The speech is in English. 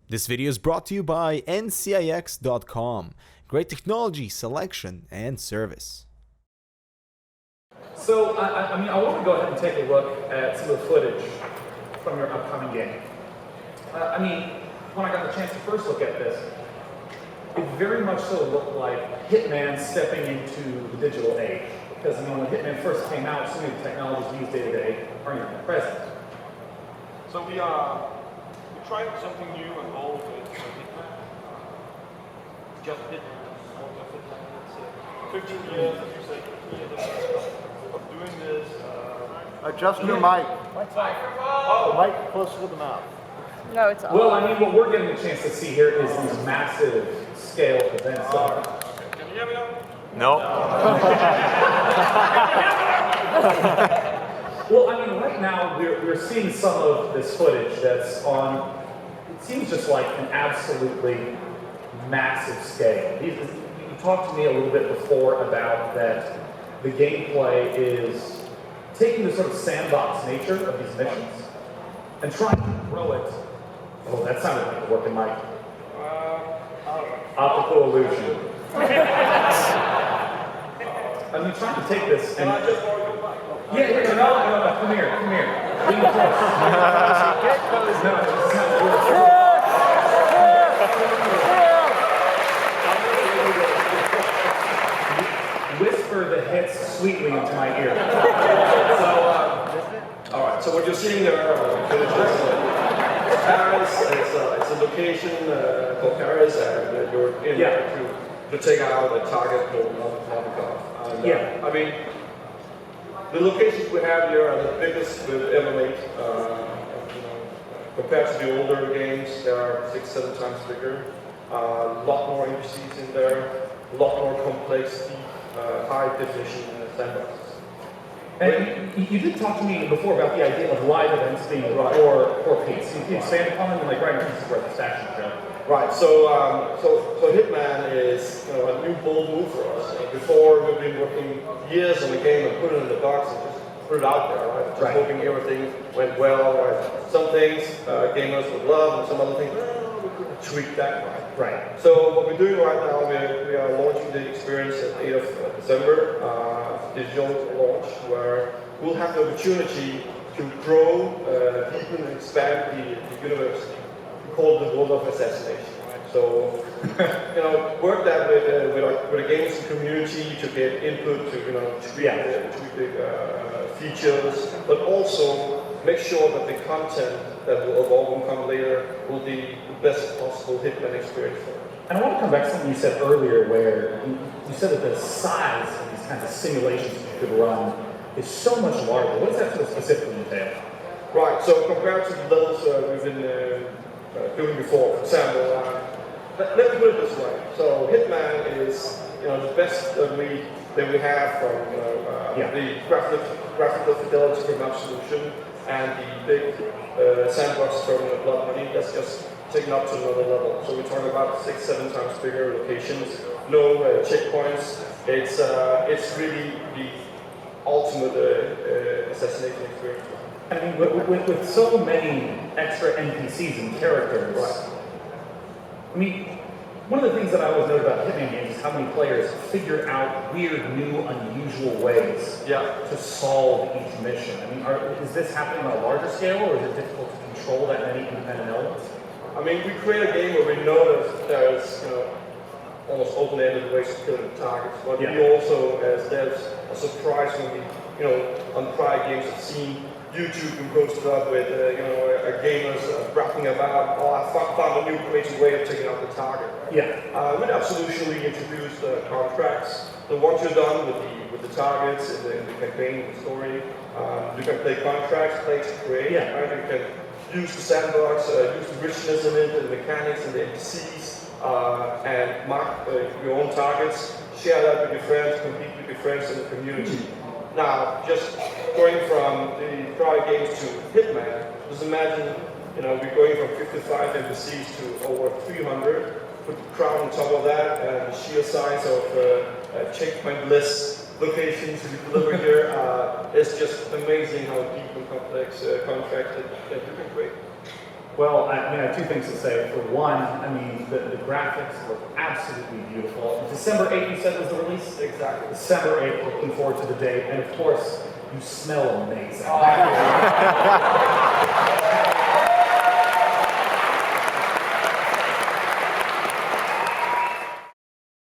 This video is brought to you by NCIX.com. Great technology, selection, and service. So, I want to go ahead and take a look at some of the footage from your upcoming game. When I got the chance to first look at this, it very much so looked like Hitman stepping into the digital age. Because when Hitman first came out, so many of the technologies used day to day aren't even present. So we tried something new and bold with Hitman. Just Hitman. Just Hitman. It's 15 years, as you say, 15 years of doing this. Adjust your mic. Oh, Mic closer to the mouth. No, it's all. Well, what we're getting a chance to see here is these massive scale events. can you hear me now? No. Well, right now we're seeing some of this footage that's on, it seems just like an absolutely massive scale. You talked to me a little bit before about that the gameplay is taking the sort of sandbox nature of these missions and trying to grow it. Oh, that sounded like a working mic. Optical illusion. Trying to take this and... Can I just borrow your mic? Yeah, no, come here. Lean close. Get close. No, it's not whisper the hits sweetly into my ear. All right, so what you're seeing there is Paris. It's a location called Paris, and you're in there to take out a target called Novikov. Yeah. The locations we have here are the biggest we've ever made. Compared to the older games, they are 6-7 times bigger. A lot more NPCs in there, a lot more complexity, high definition sandboxes. And you did talk to me before about the idea of live events being a core piece. Can you expand upon them? Right now, this is where the station show. Right. So Hitman is a new bold move for us. Before we've been working years on the game and put it in the box and just put it out there, right? Just hoping everything went well. Right? Some things gamers would love, and some other things we could tweak that. Right. So what we're doing right now, we are launching the experience at 8th of December, digital launch, where we'll have the opportunity to grow, deepen, and expand the universe. We call it the world of assassination. Right? So, work that with the games community to get input to tweak the features, but also make sure that the content that will evolve and come later will be the best possible Hitman experience for it. And I want to come back to something you said earlier where you said that the size of these kinds of simulations you could run is so much larger. What does that sort of specifically entail? Right, so compared to the levels we've been doing before, for example, let me put it this way. So Hitman is the best that we have from the graphical fidelity from Absolution and the big sandbox from Blood Money. That's just taken up to another level. So we're talking about 6-7 times bigger locations, no checkpoints. It's really the ultimate assassination experience. With so many extra NPCs and characters, one of the things that I always know about Hitman games is how many players figure out weird, new, unusual ways to solve each mission. Is this happening on a larger scale, or is it difficult to control that many independent elements? We create a game where we know that there's almost open-ended ways of killing the targets, but we also, as devs, are surprised when we, on prior games, have seen YouTube and posted up with, gamers rapping about, I found a new creative way of taking out the target. Right? With Absolution, we introduced contracts. So once you're done with the targets in the campaign, the story, you can play contracts, play to create. Right? You can use the sandbox, use the richness in it, the mechanics and the NPCs, and mark your own targets, share that with your friends, compete with your friends in the community. Now, just going from the prior games to Hitman, just imagine, we're going from 55 NPCs to over 300. Put the crowd on top of that, and the sheer size of checkpoint-less locations to be delivered here. It's just amazing how deep and complex contracts that you can create. Well, I have two things to say. For one, I mean, the graphics look absolutely beautiful. December 8th, you said was the release? Exactly. December 8th, looking forward to the date. And of course, you smell amazing.